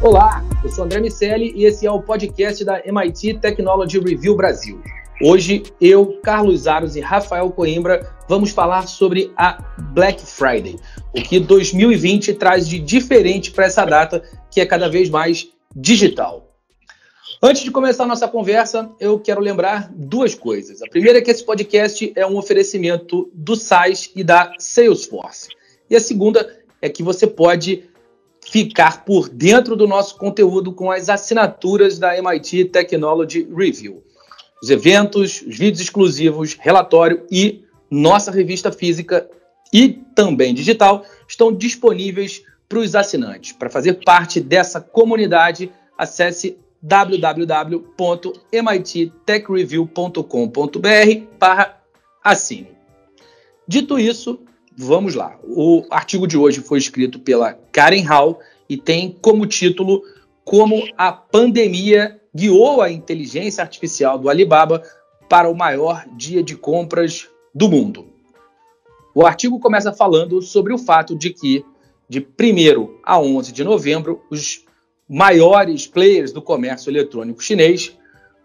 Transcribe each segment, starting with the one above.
Olá, eu sou André Miceli e esse é o podcast da MIT Technology Review Brasil. Hoje, eu, Carlos Aros e Rafael Coimbra vamos falar sobre a Black Friday, o que 2020 traz de diferente para essa data, que é cada vez mais digital. Antes de começar a nossa conversa, eu quero lembrar duas coisas. A primeira é que esse podcast é um oferecimento do SaaS e da Salesforce. E a segunda é que você pode ficar por dentro do nosso conteúdo com as assinaturas da MIT Technology Review. Os eventos, os vídeos exclusivos, relatório e nossa revista física e também digital estão disponíveis para os assinantes. Para fazer parte dessa comunidade, acesse www.mittechreview.com.br/assine. Dito isso, vamos lá. O artigo de hoje foi escrito pela Karen Hall e tem como título Como a pandemia guiou a inteligência artificial do Alibaba para o maior dia de compras do mundo. O artigo começa falando sobre o fato de que, de 1º a 11 de novembro, os maiores players do comércio eletrônico chinês,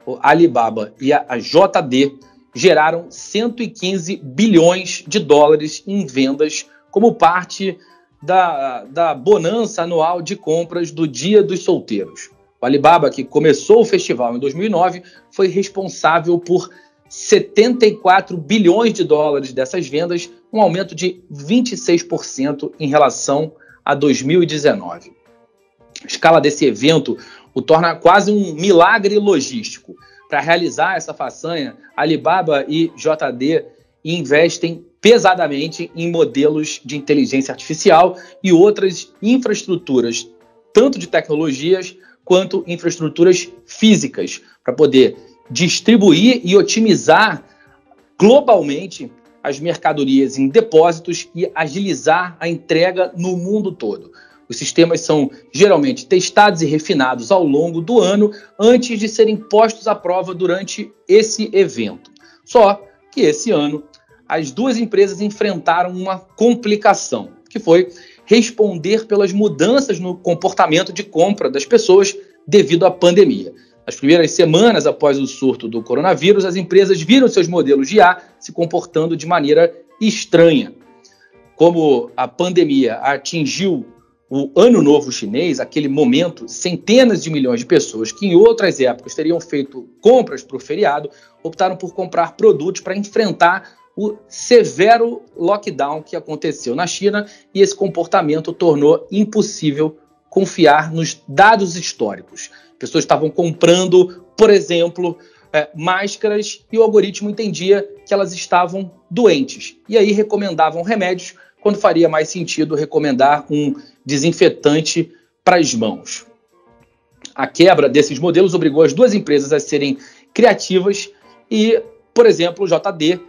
o Alibaba e a JD, geraram 115 bilhões de dólares em vendas como parte da bonança anual de compras do Dia dos Solteiros. O Alibaba, que começou o festival em 2009, foi responsável por 74 bilhões de dólares dessas vendas, um aumento de 26% em relação a 2019. A escala desse evento o torna quase um milagre logístico. Para realizar essa façanha, Alibaba e JD investem pesadamente em modelos de inteligência artificial e outras infraestruturas, tanto de tecnologias quanto infraestruturas físicas, para poder distribuir e otimizar globalmente as mercadorias em depósitos e agilizar a entrega no mundo todo. Os sistemas são geralmente testados e refinados ao longo do ano antes de serem postos à prova durante esse evento. Só que esse ano, as duas empresas enfrentaram uma complicação, que foi responder pelas mudanças no comportamento de compra das pessoas devido à pandemia. Nas primeiras semanas após o surto do coronavírus, as empresas viram seus modelos de IA se comportando de maneira estranha. Como a pandemia atingiu o Ano Novo Chinês, aquele momento, centenas de milhões de pessoas que em outras épocas teriam feito compras para o feriado, optaram por comprar produtos para enfrentar o severo lockdown que aconteceu na China, e esse comportamento tornou impossível confiar nos dados históricos. Pessoas estavam comprando, por exemplo, máscaras, e o algoritmo entendia que elas estavam doentes, e aí recomendavam remédios, quando faria mais sentido recomendar um desinfetante para as mãos. A quebra desses modelos obrigou as duas empresas a serem criativas e, por exemplo, o JD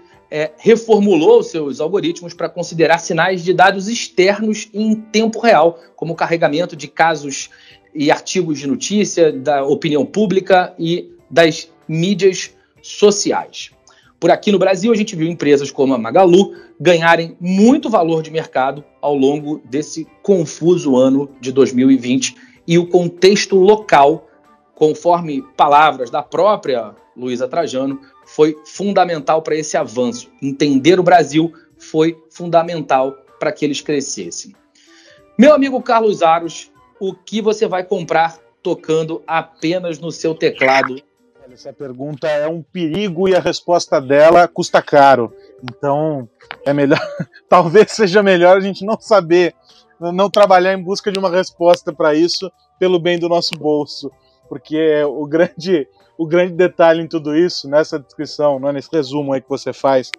reformulou seus algoritmos para considerar sinais de dados externos em tempo real, como o carregamento de casos e artigos de notícia, da opinião pública e das mídias sociais. Por aqui no Brasil, a gente viu empresas como a Magalu ganharem muito valor de mercado ao longo desse confuso ano de 2020. E o contexto local, conforme palavras da própria Luísa Trajano, foi fundamental para esse avanço. Entender o Brasil foi fundamental para que eles crescessem. Meu amigo Carlos Aros, o que você vai comprar tocando apenas no seu teclado? Essa pergunta é um perigo e a resposta dela custa caro. Então, é melhor, talvez seja melhor a gente não saber, não trabalhar em busca de uma resposta para isso, pelo bem do nosso bolso. Porque o grande detalhe em tudo isso, nessa descrição, nesse resumo aí que você faz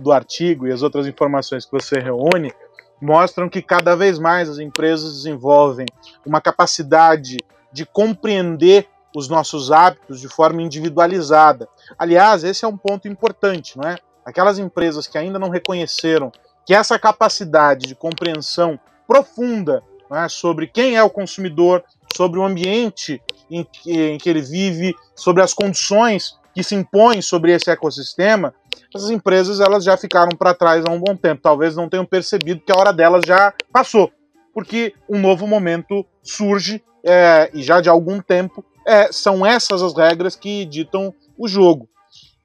do artigo e as outras informações que você reúne, mostram que cada vez mais as empresas desenvolvem uma capacidade de compreender os nossos hábitos de forma individualizada. Aliás, esse é um ponto importante, não é? Aquelas empresas que ainda não reconheceram que essa capacidade de compreensão profunda, não é, sobre quem é o consumidor, sobre o ambiente em que ele vive, sobre as condições que se impõem sobre esse ecossistema, essas empresas elas já ficaram para trás há um bom tempo. Talvez não tenham percebido que a hora delas já passou. porque um novo momento surge e já de algum tempo são essas as regras que ditam o jogo.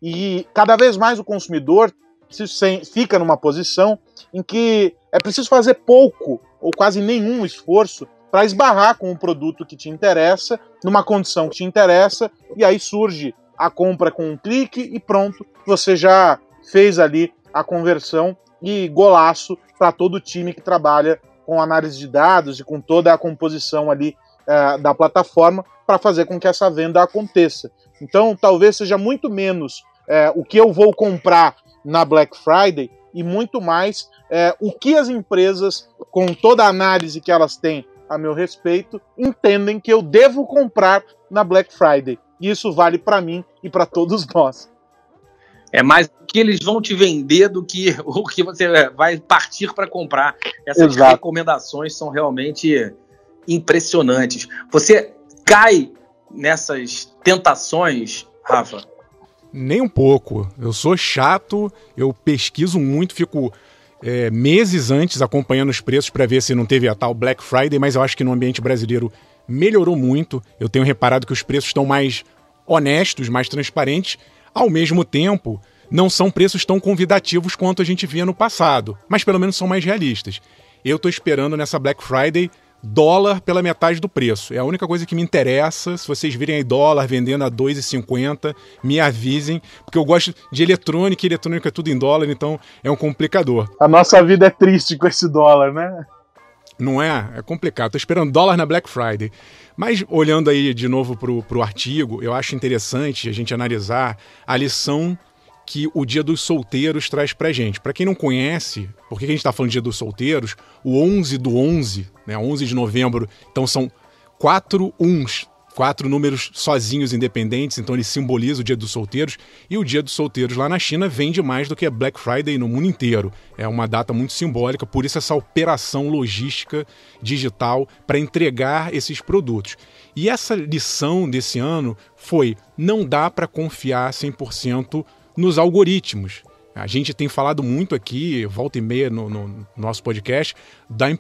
E cada vez mais o consumidor fica numa posição em que é preciso fazer pouco ou quase nenhum esforço para esbarrar com o produto que te interessa, numa condição que te interessa, e aí surge a compra com um clique e pronto, você já fez ali a conversão e golaço para todo o time que trabalha com análise de dados e com toda a composição ali da plataforma para fazer com que essa venda aconteça. Então, talvez seja muito menos o que eu vou comprar na Black Friday e muito mais o que as empresas, com toda a análise que elas têm a meu respeito, entendem que eu devo comprar na Black Friday. E isso vale para mim e para todos nós. É mais o que eles vão te vender do que o que você vai partir para comprar. Essas recomendações são realmente impressionantes. Você cai nessas tentações, Rafa? Nem um pouco. Eu sou chato, eu pesquiso muito, fico meses antes acompanhando os preços para ver se não teve a tal Black Friday, mas eu acho que no ambiente brasileiro melhorou muito. Eu tenho reparado que os preços estão mais honestos, mais transparentes. Ao mesmo tempo, não são preços tão convidativos quanto a gente via no passado, mas pelo menos são mais realistas. Eu estou esperando nessa Black Friday dólar pela metade do preço. É a única coisa que me interessa. Se vocês virem aí dólar vendendo a 2,50, me avisem, porque eu gosto de eletrônica, e eletrônica é tudo em dólar, então é um complicador. A nossa vida é triste com esse dólar, né? Não é? É complicado. Tô esperando dólar na Black Friday. Mas olhando aí de novo pro artigo, eu acho interessante a gente analisar a lição que o Dia dos Solteiros traz pra gente. Pra quem não conhece, por que a gente tá falando de Dia dos Solteiros? O 11 do 11, né, 11 de novembro, então são 4 uns, 4 números sozinhos independentes, então ele simboliza o Dia dos Solteiros, e o Dia dos Solteiros lá na China vende mais do que a Black Friday no mundo inteiro. É uma data muito simbólica, por isso essa operação logística digital para entregar esses produtos. E essa lição desse ano foi: não dá para confiar 100% nos algoritmos. A gente tem falado muito aqui, volta e meia no nosso podcast,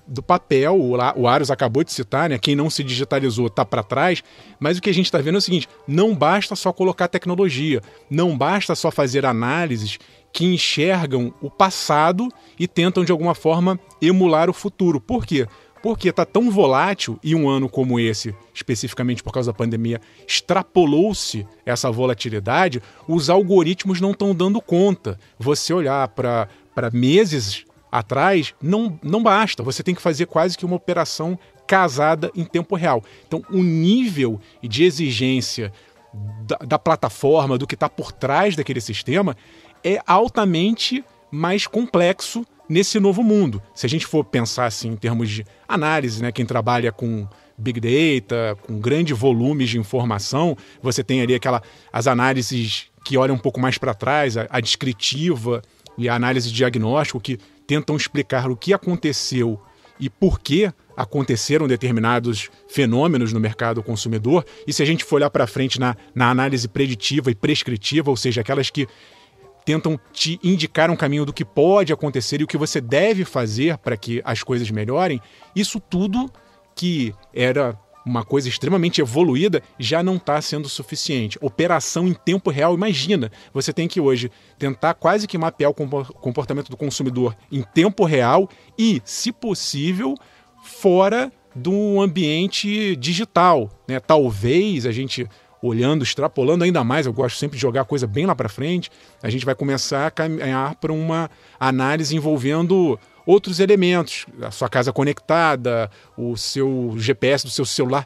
do papel. O Aros acabou de citar, né? Quem não se digitalizou está para trás, mas o que a gente está vendo é o seguinte: não basta só colocar tecnologia, não basta só fazer análises que enxergam o passado e tentam de alguma forma emular o futuro. Por quê? Porque está tão volátil, e um ano como esse, especificamente por causa da pandemia, extrapolou-se essa volatilidade, os algoritmos não estão dando conta. Você olhar para meses atrás, não basta. Você tem que fazer quase que uma operação casada em tempo real. Então, o nível de exigência da plataforma, do que está por trás daquele sistema, é altamente mais complexo nesse novo mundo. Se a gente for pensar assim em termos de análise, né, quem trabalha com Big Data, com grandes volumes de informação, você tem ali as análises que olham um pouco mais para trás, a descritiva e a análise de diagnóstico, que tentam explicar o que aconteceu e por que aconteceram determinados fenômenos no mercado consumidor. E se a gente for olhar para frente na análise preditiva e prescritiva, ou seja, aquelas que tentam te indicar um caminho do que pode acontecer e o que você deve fazer para que as coisas melhorem, isso tudo, que era uma coisa extremamente evoluída, já não está sendo suficiente. Operação em tempo real, imagina, você tem que hoje tentar quase que mapear o comportamento do consumidor em tempo real e, se possível, fora do ambiente digital, né? Talvez a gente, olhando, extrapolando ainda mais, eu gosto sempre de jogar a coisa bem lá para frente, a gente vai começar a caminhar para uma análise envolvendo outros elementos, a sua casa conectada, o seu GPS do seu celular.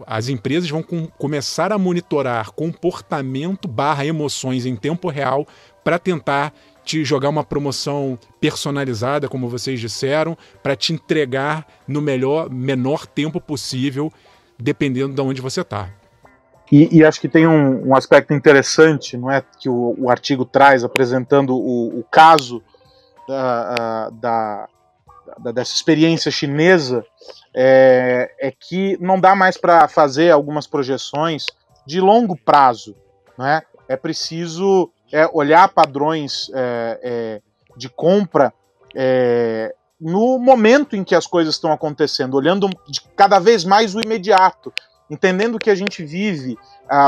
As empresas vão começar a monitorar comportamento / emoções em tempo real para tentar te jogar uma promoção personalizada, como vocês disseram, para te entregar no menor tempo possível, dependendo de onde você está. E acho que tem um aspecto interessante, não é, que o artigo traz, apresentando o caso dessa experiência chinesa, é que não dá mais para fazer algumas projeções de longo prazo, né? É preciso olhar padrões de compra no momento em que as coisas estão acontecendo, olhando cada vez mais o imediato, entendendo que a gente vive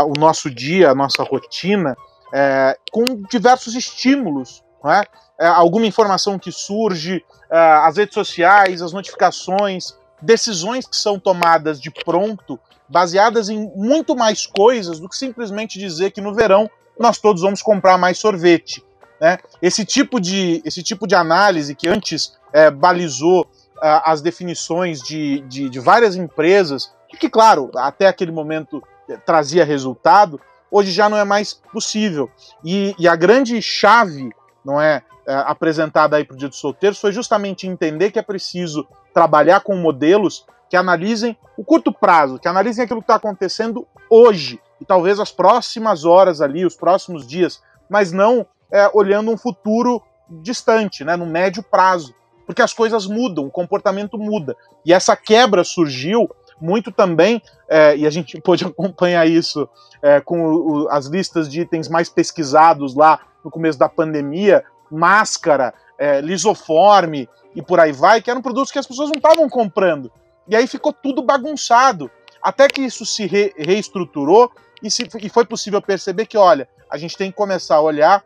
o nosso dia, a nossa rotina, com diversos estímulos, não é? Alguma informação que surge, as redes sociais, as notificações, decisões que são tomadas de pronto, baseadas em muito mais coisas do que simplesmente dizer que no verão nós todos vamos comprar mais sorvete, né? Esse tipo de análise que antes balizou as definições de várias empresas, que, claro, até aquele momento trazia resultado, hoje já não é mais possível. E a grande chave, não é, apresentada aí para o Dia dos Solteiros foi justamente entender que é preciso trabalhar com modelos que analisem o curto prazo, que analisem aquilo que está acontecendo hoje, e talvez as próximas horas ali, os próximos dias, mas não olhando um futuro distante, né, no médio prazo, porque as coisas mudam, o comportamento muda. E essa quebra surgiu muito também, e a gente pôde acompanhar isso com as listas de itens mais pesquisados lá no começo da pandemia, máscara, lisoforme e por aí vai, que eram produtos que as pessoas não estavam comprando. E aí ficou tudo bagunçado, até que isso se reestruturou e foi possível perceber que, olha, a gente tem que começar a olhar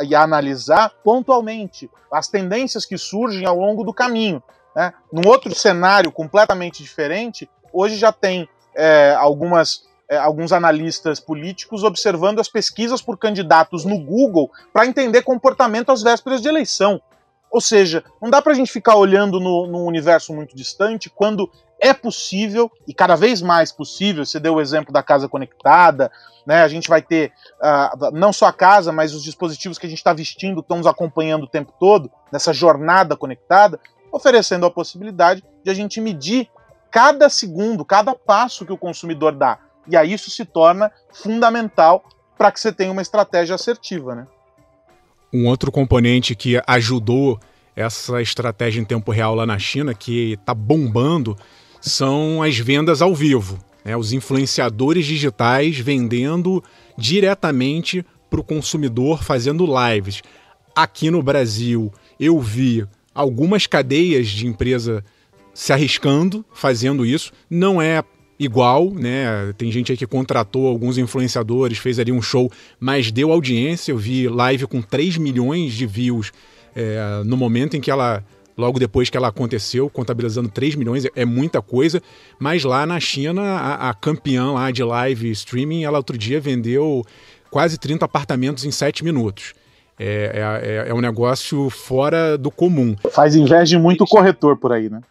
e a analisar pontualmente as tendências que surgem ao longo do caminho, né? Num outro cenário completamente diferente, hoje já tem alguns analistas políticos observando as pesquisas por candidatos no Google para entender comportamento às vésperas de eleição. Ou seja, não dá para a gente ficar olhando num universo muito distante quando é possível, e cada vez mais possível. Você deu o exemplo da casa conectada, né? A gente vai ter não só a casa, mas os dispositivos que a gente está vestindo, estão nos acompanhando o tempo todo, nessa jornada conectada, oferecendo a possibilidade de a gente medir cada segundo, cada passo que o consumidor dá. E aí isso se torna fundamental para que você tenha uma estratégia assertiva, né? Um outro componente que ajudou essa estratégia em tempo real lá na China, que está bombando, são as vendas ao vivo, né? Os influenciadores digitais vendendo diretamente para o consumidor, fazendo lives. Aqui no Brasil, eu vi algumas cadeias de empresa se arriscando, fazendo isso. Não é igual, né? Tem gente aí que contratou alguns influenciadores, fez ali um show, mas deu audiência. Eu vi live com 3 milhões de views no momento em que ela, logo depois que ela aconteceu, contabilizando 3 milhões, é muita coisa. Mas lá na China, a campeã lá de live streaming, ela outro dia vendeu quase 30 apartamentos em 7 minutos. É um negócio fora do comum. Faz inveja de muito corretor por aí, né?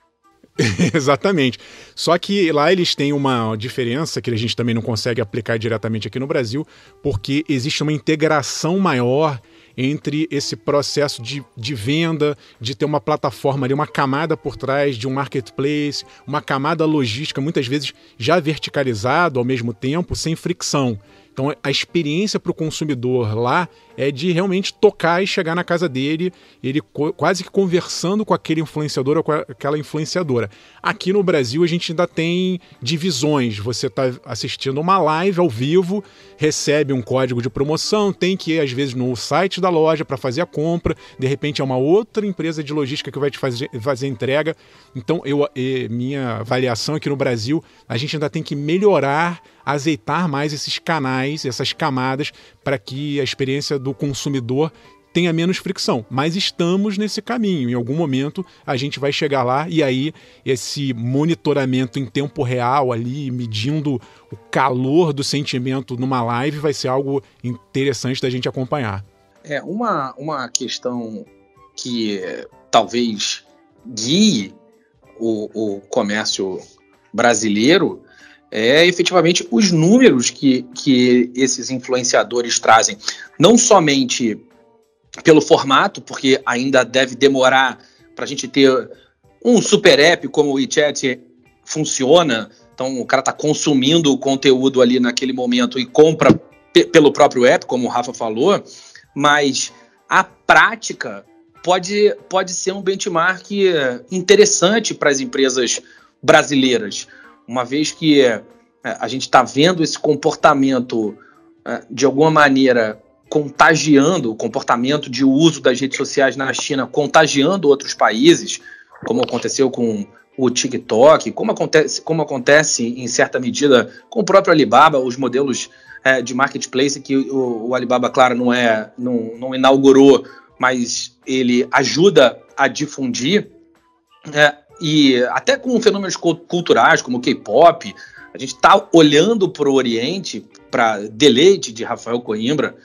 Exatamente. Só que lá eles têm uma diferença que a gente também não consegue aplicar diretamente aqui no Brasil, porque existe uma integração maior entre esse processo de venda, de ter uma plataforma ali, uma camada por trás de um marketplace, uma camada logística, muitas vezes já verticalizado ao mesmo tempo, sem fricção. Então a experiência para o consumidor lá é de realmente tocar e chegar na casa dele, ele quase que conversando com aquele influenciador ou com aquela influenciadora. Aqui no Brasil a gente ainda tem divisões. Você está assistindo uma live ao vivo, recebe um código de promoção, tem que ir às vezes no site da loja para fazer a compra, de repente é uma outra empresa de logística que vai te fazer a entrega. Então minha avaliação aqui no Brasil, a gente ainda tem que melhorar, azeitar mais esses canais, essas camadas, para que a experiência do consumidor tenha menos fricção. Mas estamos nesse caminho. Em algum momento a gente vai chegar lá e aí esse monitoramento em tempo real ali, medindo o calor do sentimento numa live, vai ser algo interessante da gente acompanhar. Uma questão que talvez guie o comércio brasileiro é efetivamente os números que esses influenciadores trazem, não somente pelo formato, porque ainda deve demorar para a gente ter um super app como o WeChat funciona, então o cara está consumindo o conteúdo ali naquele momento e compra pelo próprio app, como o Rafa falou, mas a prática pode ser um benchmark interessante para as empresas brasileiras, uma vez que a gente está vendo esse comportamento, de alguma maneira, contagiando, o comportamento de uso das redes sociais na China, contagiando outros países. como aconteceu com o TikTok, como acontece em certa medida com o próprio Alibaba, os modelos de marketplace que o Alibaba, claro, não inaugurou, mas ele ajuda a difundir, e até com fenômenos culturais como o K-pop. A gente está olhando para o Oriente, para deleite de Rafael Coimbra,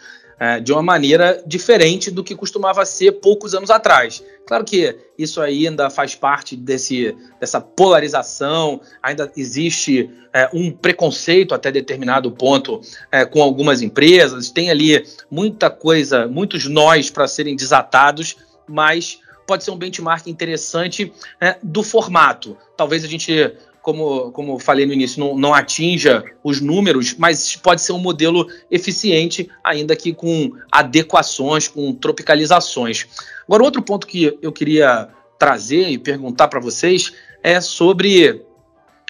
de uma maneira diferente do que costumava ser poucos anos atrás. Claro que isso ainda faz parte dessa polarização, ainda existe um preconceito até determinado ponto com algumas empresas, tem ali muita coisa, muitos nós para serem desatados, mas pode ser um benchmark interessante do formato. Talvez a gente, como falei no início, não atinja os números, mas pode ser um modelo eficiente, ainda que com adequações, com tropicalizações. Agora, outro ponto que eu queria trazer e perguntar para vocês é sobre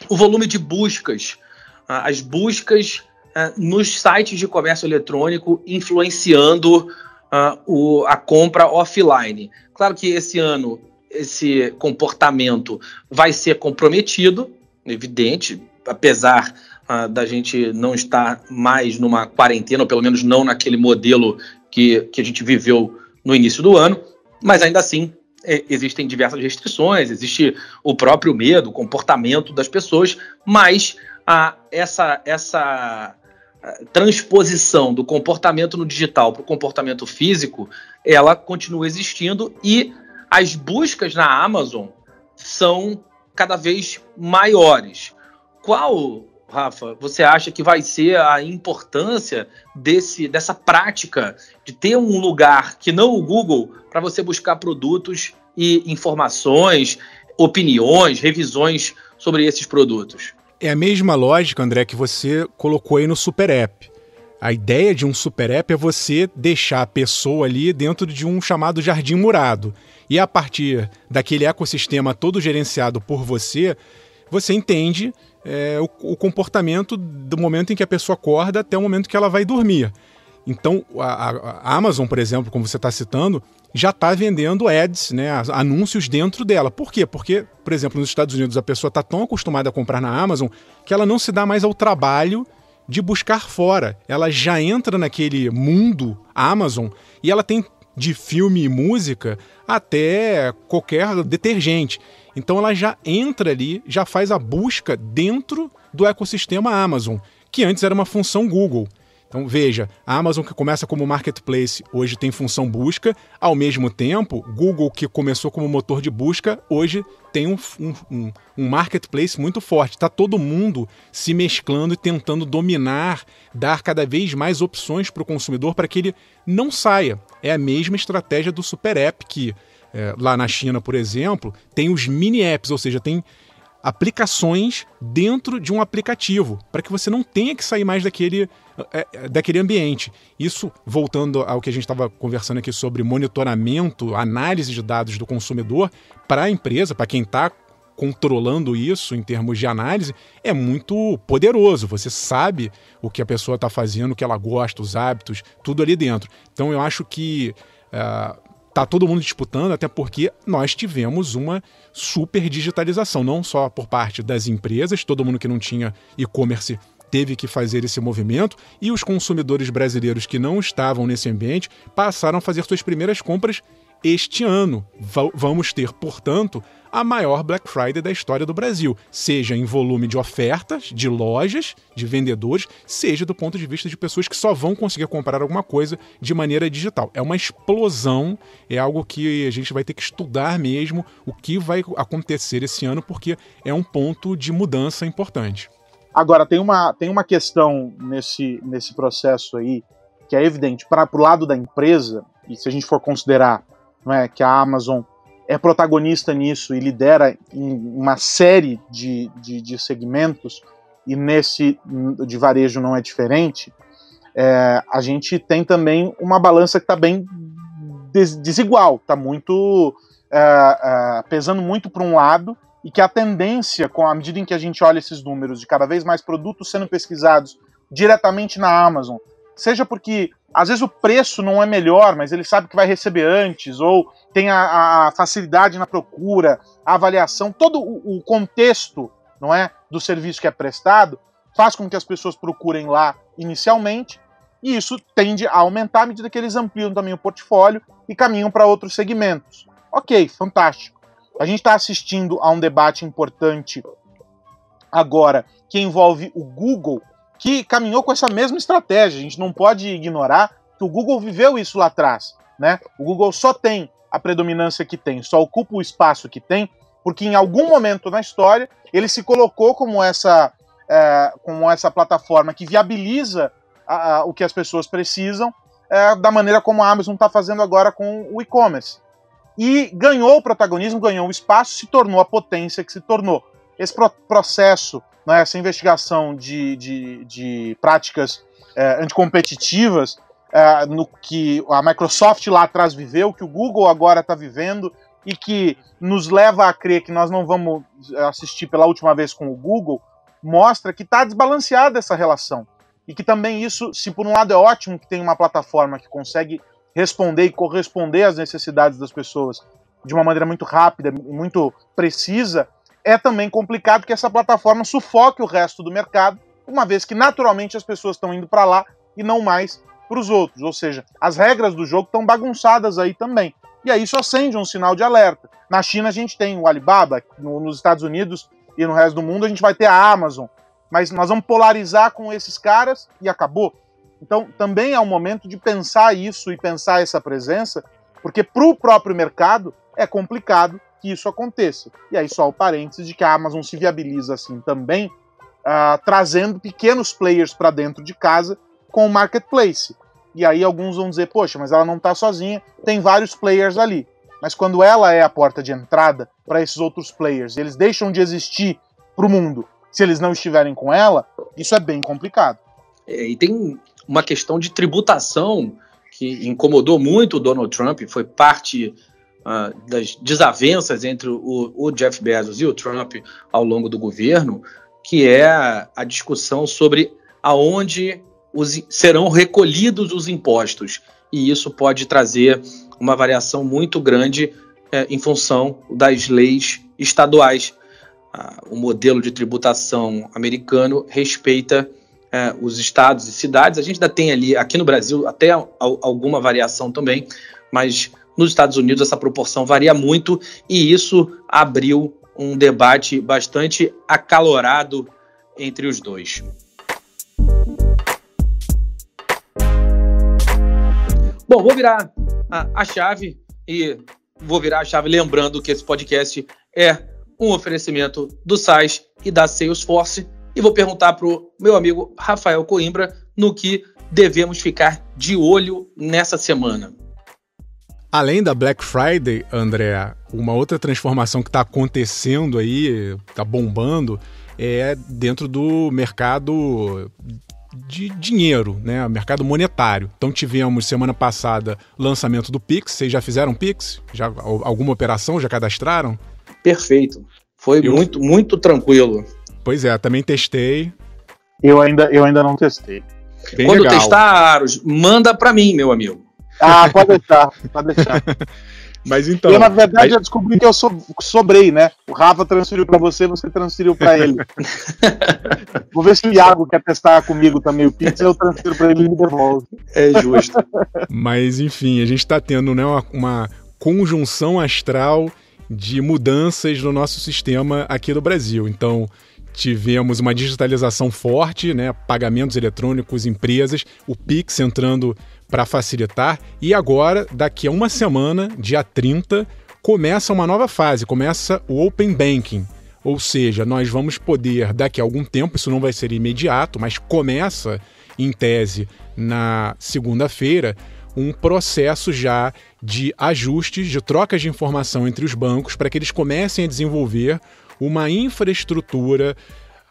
o volume de buscas. As buscas nos sites de comércio eletrônico influenciando a compra offline. Claro que esse ano esse comportamento vai ser comprometido, evidente, apesar da gente não estar mais numa quarentena, ou pelo menos não naquele modelo que a gente viveu no início do ano, mas ainda assim existem diversas restrições, existe o próprio medo, o comportamento das pessoas, mas essa transposição do comportamento no digital para o comportamento físico, ela continua existindo e as buscas na Amazon são cada vez maiores. Qual, Rafa, você acha que vai ser a importância dessa prática de ter um lugar que não o Google para você buscar produtos e informações, opiniões, revisões sobre esses produtos? É a mesma lógica, André, que você colocou aí no Super App. A ideia de um Super App é você deixar a pessoa ali dentro de um chamado jardim murado. E a partir daquele ecossistema todo gerenciado por você, você entende o comportamento do momento em que a pessoa acorda até o momento que ela vai dormir. Então, a Amazon, por exemplo, como você está citando, já está vendendo ads, né, anúncios dentro dela. Por quê? Porque, por exemplo, nos Estados Unidos a pessoa está tão acostumada a comprar na Amazon que ela não se dá mais ao trabalho de buscar fora. Ela já entra naquele mundo Amazon e ela tem de filme e música até qualquer detergente. Então ela já entra ali, já faz a busca dentro do ecossistema Amazon, que antes era uma função Google. Então veja, a Amazon, que começa como marketplace, hoje tem função busca. Ao mesmo tempo, Google, que começou como motor de busca, hoje tem um marketplace muito forte. Está todo mundo se mesclando e tentando dominar, dar cada vez mais opções para o consumidor para que ele não saia. É a mesma estratégia do Super App, que lá na China, por exemplo, tem os mini apps, ou seja, tem aplicações dentro de um aplicativo, para que você não tenha que sair mais daquele ambiente. Isso, voltando ao que a gente estava conversando aqui sobre monitoramento, análise de dados do consumidor, para a empresa, para quem está controlando isso em termos de análise, é muito poderoso. Você sabe o que a pessoa está fazendo, o que ela gosta, os hábitos, tudo ali dentro. Então eu acho que está todo mundo disputando, até porque nós tivemos uma super digitalização, não só por parte das empresas, todo mundo que não tinha e-commerce teve que fazer esse movimento, e os consumidores brasileiros que não estavam nesse ambiente passaram a fazer suas primeiras compras este ano. Vamos ter, portanto, a maior Black Friday da história do Brasil, seja em volume de ofertas, de lojas, de vendedores, seja do ponto de vista de pessoas que só vão conseguir comprar alguma coisa de maneira digital. É uma explosão, é algo que a gente vai ter que estudar mesmo o que vai acontecer esse ano, porque é um ponto de mudança importante. Agora, tem uma questão nesse processo aí que é evidente para o lado da empresa, e se a gente for considerar, não é, que a Amazon é protagonista nisso e lidera em uma série de segmentos, e nesse de varejo não é diferente, a gente tem também uma balança que está bem desigual, está muito pesando muito para um lado, e que a tendência, com a medida em que a gente olha esses números de cada vez mais produtos sendo pesquisados diretamente na Amazon, seja porque às vezes o preço não é melhor, mas ele sabe que vai receber antes, ou tem a facilidade na procura, a avaliação, todo o contexto, não é, do serviço que é prestado, faz com que as pessoas procurem lá inicialmente, e isso tende a aumentar à medida que eles ampliam também o portfólio e caminham para outros segmentos. Ok, fantástico. A gente está assistindo a um debate importante agora que envolve o Google, que caminhou com essa mesma estratégia. A gente não pode ignorar que o Google viveu isso lá atrás, né? O Google só tem a predominância que tem, só ocupa o espaço que tem, porque em algum momento na história ele se colocou como essa plataforma que viabiliza o que as pessoas precisam, da maneira como a Amazon está fazendo agora com o e-commerce. E ganhou o protagonismo, ganhou o espaço, se tornou a potência que se tornou. Esse processo, né, essa investigação de práticas anticompetitivas, no que a Microsoft lá atrás viveu, que o Google agora está vivendo, e que nos leva a crer que nós não vamos assistir pela última vez com o Google, mostra que está desbalanceada essa relação. E que também isso, se por um lado é ótimo que tem uma plataforma que consegue responder e corresponder às necessidades das pessoas de uma maneira muito rápida, muito precisa, é também complicado que essa plataforma sufoque o resto do mercado, uma vez que naturalmente as pessoas estão indo para lá e não mais para os outros. Ou seja, as regras do jogo estão bagunçadas aí também. E aí isso acende um sinal de alerta. Na China a gente tem o Alibaba, nos Estados Unidos e no resto do mundo a gente vai ter a Amazon, mas nós vamos polarizar com esses caras e acabou. Então também é um momento de pensar isso e pensar essa presença, porque para o próprio mercado é complicado que isso aconteça. E aí só o parênteses de que a Amazon se viabiliza assim também, trazendo pequenos players para dentro de casa com o marketplace. E aí alguns vão dizer, poxa, mas ela não está sozinha, tem vários players ali. Mas quando ela é a porta de entrada para esses outros players, eles deixam de existir para o mundo, se eles não estiverem com ela, isso é bem complicado. E tem uma questão de tributação que incomodou muito o Donald Trump, foi parte das desavenças entre o Jeff Bezos e o Trump ao longo do governo, que é a discussão sobre aonde serão recolhidos os impostos. E isso pode trazer uma variação muito grande em função das leis estaduais. O modelo de tributação americano respeita os estados e cidades. A gente ainda tem ali, aqui no Brasil, até alguma variação também, mas nos Estados Unidos essa proporção varia muito e isso abriu um debate bastante acalorado entre os dois. Bom, vou virar a chave e vou virar a chave lembrando que esse podcast é um oferecimento do SaaS e da Salesforce e vou perguntar para o meu amigo Rafael Coimbra no que devemos ficar de olho nessa semana. Além da Black Friday, André, uma outra transformação que está acontecendo aí, está bombando, é dentro do mercado de dinheiro, né? Mercado monetário. Então tivemos semana passada lançamento do Pix. Vocês já fizeram Pix? Já alguma operação? Já cadastraram? Perfeito. Foi muito tranquilo. Pois é, também testei. Eu ainda não testei. Bem Quando legal. testar, Aros, manda para mim, meu amigo. Pode deixar. Mas então... Eu, na verdade, já descobri que eu sobrei, né? O Rafa transferiu pra você transferiu pra ele. Vou ver se o Iago quer testar comigo também o Pix, eu transfiro pra ele e me devolve. É justo. Mas, enfim, a gente tá tendo, né, uma conjunção astral de mudanças no nosso sistema aqui no Brasil. Então, tivemos uma digitalização forte, né? Pagamentos eletrônicos, empresas, o Pix entrando para facilitar. E agora, daqui a uma semana, dia 30, começa uma nova fase, começa o Open Banking. Ou seja, nós vamos poder, daqui a algum tempo, isso não vai ser imediato, mas começa, em tese, na segunda-feira, um processo já de ajustes, de trocas de informação entre os bancos para que eles comecem a desenvolver uma infraestrutura,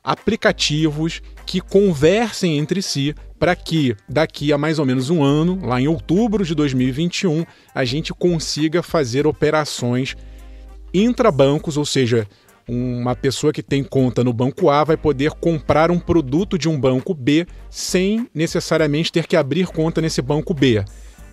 aplicativos que conversem entre si para que daqui a mais ou menos um ano, lá em outubro de 2021, a gente consiga fazer operações intrabancos, ou seja, uma pessoa que tem conta no banco A vai poder comprar um produto de um banco B sem necessariamente ter que abrir conta nesse banco B.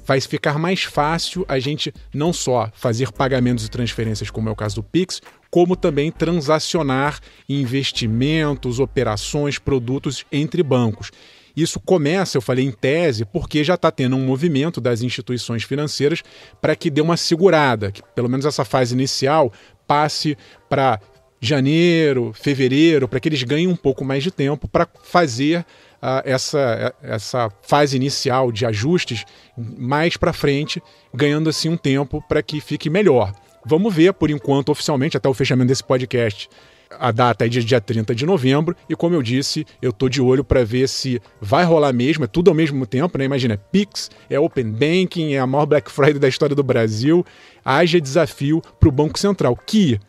Vai ficar mais fácil a gente não só fazer pagamentos e transferências, como é o caso do Pix, como também transacionar investimentos, operações, produtos entre bancos. Isso começa, eu falei em tese, porque já está tendo um movimento das instituições financeiras para que dê uma segurada, que pelo menos essa fase inicial passe para janeiro, fevereiro, para que eles ganhem um pouco mais de tempo para fazer essa fase inicial de ajustes mais para frente, ganhando assim um tempo para que fique melhor. Vamos ver, por enquanto, oficialmente, até o fechamento desse podcast, a data é de dia 30 de novembro, e como eu disse, eu tô de olho para ver se vai rolar mesmo, é tudo ao mesmo tempo, né? Imagina, é Pix, é Open Banking, é a maior Black Friday da história do Brasil, haja desafio para o Banco Central, que,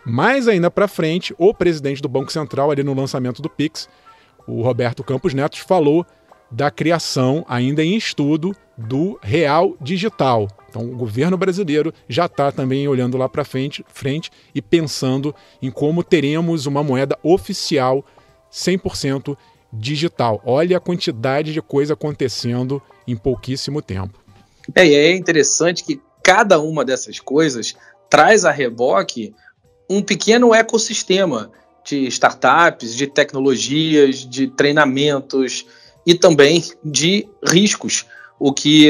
mais ainda para frente, o presidente do Banco Central, ali no lançamento do Pix, o Roberto Campos Neto, falou da criação, ainda em estudo, do Real Digital. Então, o governo brasileiro já está também olhando lá para frente e pensando em como teremos uma moeda oficial 100% digital. Olha a quantidade de coisa acontecendo em pouquíssimo tempo. E é interessante que cada uma dessas coisas traz a reboque um pequeno ecossistema de startups, de tecnologias, de treinamentos e também de riscos, o que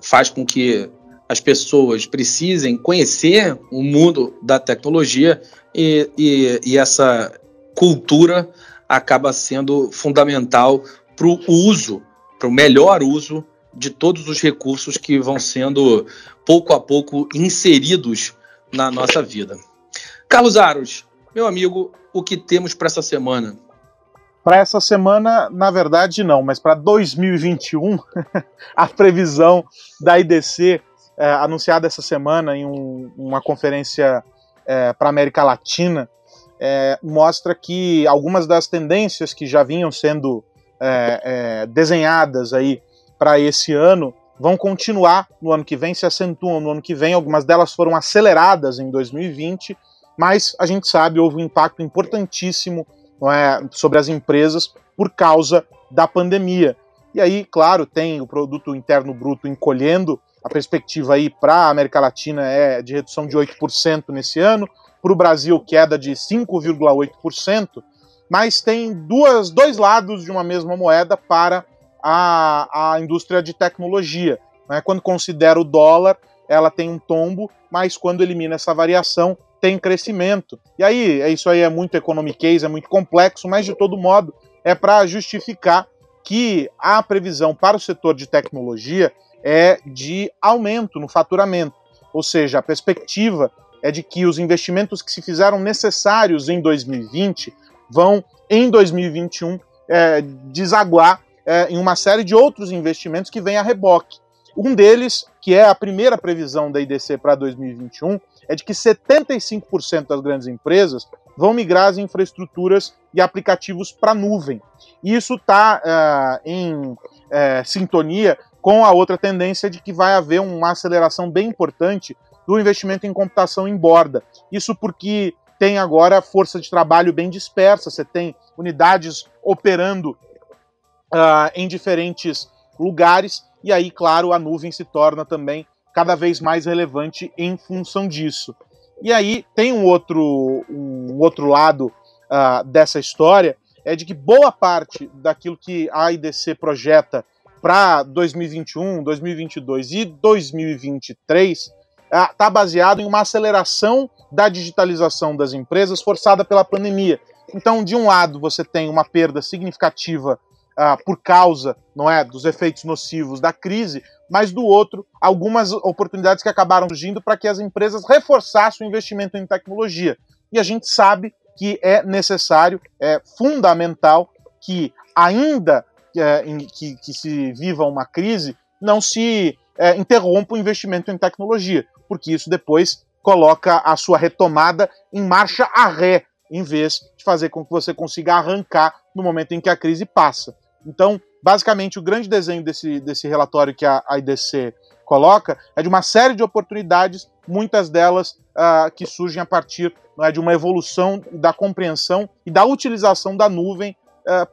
faz com que as pessoas precisem conhecer o mundo da tecnologia e essa cultura acaba sendo fundamental para o uso, para o melhor uso de todos os recursos que vão sendo pouco a pouco inseridos na nossa vida. Carlos Aros, meu amigo, o que temos para essa semana? Para essa semana, na verdade, não, mas para 2021, a previsão da IDC, anunciada essa semana em uma conferência para a América Latina, mostra que algumas das tendências que já vinham sendo desenhadas aí para esse ano vão continuar no ano que vem, se acentuam no ano que vem. Algumas delas foram aceleradas em 2020, mas a gente sabe, houve um impacto importantíssimo, não é, sobre as empresas por causa da pandemia. E aí, claro, tem o produto interno bruto encolhendo, a perspectiva aí para a América Latina é de redução de 8% nesse ano, para o Brasil queda de 5,8%, mas tem dois lados de uma mesma moeda para a indústria de tecnologia. Né? Quando considera o dólar, ela tem um tombo, mas quando elimina essa variação, tem crescimento. E aí, isso aí é muito economiquez, é muito complexo, mas de todo modo é para justificar que a previsão para o setor de tecnologia é de aumento no faturamento. Ou seja, a perspectiva é de que os investimentos que se fizeram necessários em 2020 vão, em 2021, desaguar em uma série de outros investimentos que vêm a reboque. Um deles, que é a primeira previsão da IDC para 2021, é de que 75% das grandes empresas vão migrar as infraestruturas e aplicativos para a nuvem. E isso está em sintonia com a outra tendência de que vai haver uma aceleração bem importante do investimento em computação em borda. Isso porque tem agora força de trabalho bem dispersa, você tem unidades operando em diferentes lugares, e aí, claro, a nuvem se torna também cada vez mais relevante em função disso. E aí tem um outro lado dessa história, é de que boa parte daquilo que a IDC projeta para 2021, 2022 e 2023 está baseado em uma aceleração da digitalização das empresas forçada pela pandemia. Então, de um lado, você tem uma perda significativa por causa, não é, dos efeitos nocivos da crise, mas do outro, algumas oportunidades que acabaram surgindo para que as empresas reforçassem o investimento em tecnologia. E a gente sabe que é necessário, é fundamental que ainda que se viva uma crise, não se interrompa o investimento em tecnologia, porque isso depois coloca a sua retomada em marcha a ré, em vez de fazer com que você consiga arrancar no momento em que a crise passa. Então, basicamente, o grande desenho desse relatório que a IDC coloca, é de uma série de oportunidades, muitas delas que surgem a partir de uma evolução da compreensão e da utilização da nuvem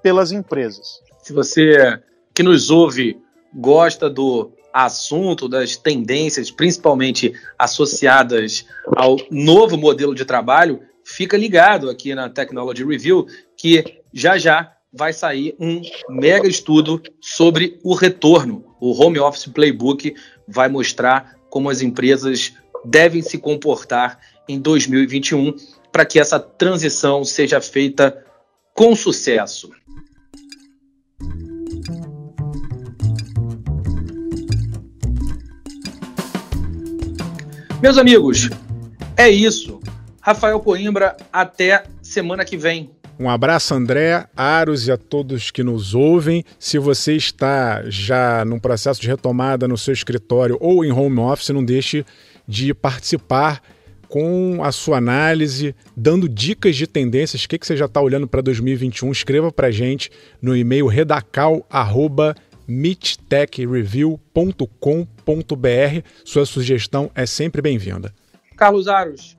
pelas empresas. Se você que nos ouve gosta do assunto, das tendências, principalmente associadas ao novo modelo de trabalho, fica ligado aqui na Technology Review, que já vai sair um mega estudo sobre o retorno. O Home Office Playbook vai mostrar como as empresas devem se comportar em 2021 para que essa transição seja feita com sucesso. Meus amigos, é isso. Rafael Coimbra, até semana que vem. Um abraço, André, Aros e a todos que nos ouvem. Se você está já num processo de retomada no seu escritório ou em home office, não deixe de participar com a sua análise, dando dicas de tendências. O que você já está olhando para 2021? Escreva para a gente no e-mail redacal@mittechreview.com.br. Sua sugestão é sempre bem-vinda. Carlos Aros,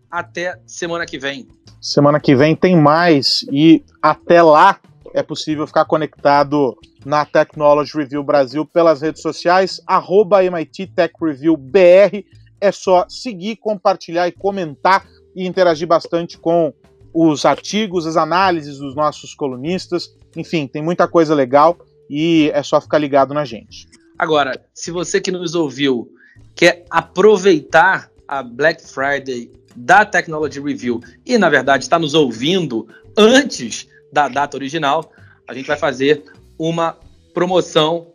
até semana que vem. Semana que vem tem mais e até lá é possível ficar conectado na Technology Review Brasil pelas redes sociais, @MIT Tech Review BR. É só seguir, compartilhar e comentar e interagir bastante com os artigos, as análises dos nossos colunistas. Enfim, tem muita coisa legal e é só ficar ligado na gente. Agora, se você que nos ouviu quer aproveitar a Black Friday da Technology Review e, na verdade, está nos ouvindo antes da data original, a gente vai fazer uma promoção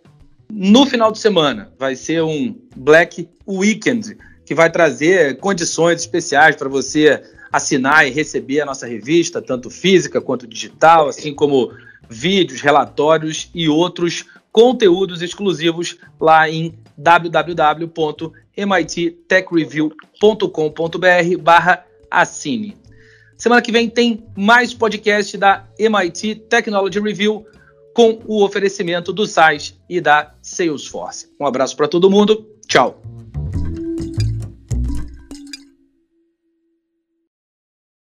no final de semana. Vai ser um Black Weekend, que vai trazer condições especiais para você assinar e receber a nossa revista, tanto física quanto digital, assim como vídeos, relatórios e outros conteúdos exclusivos lá em www.mittechreview.com.br/assine. Semana que vem tem mais podcast da MIT Technology Review com o oferecimento do SAIS e da Salesforce. Um abraço para todo mundo. Tchau.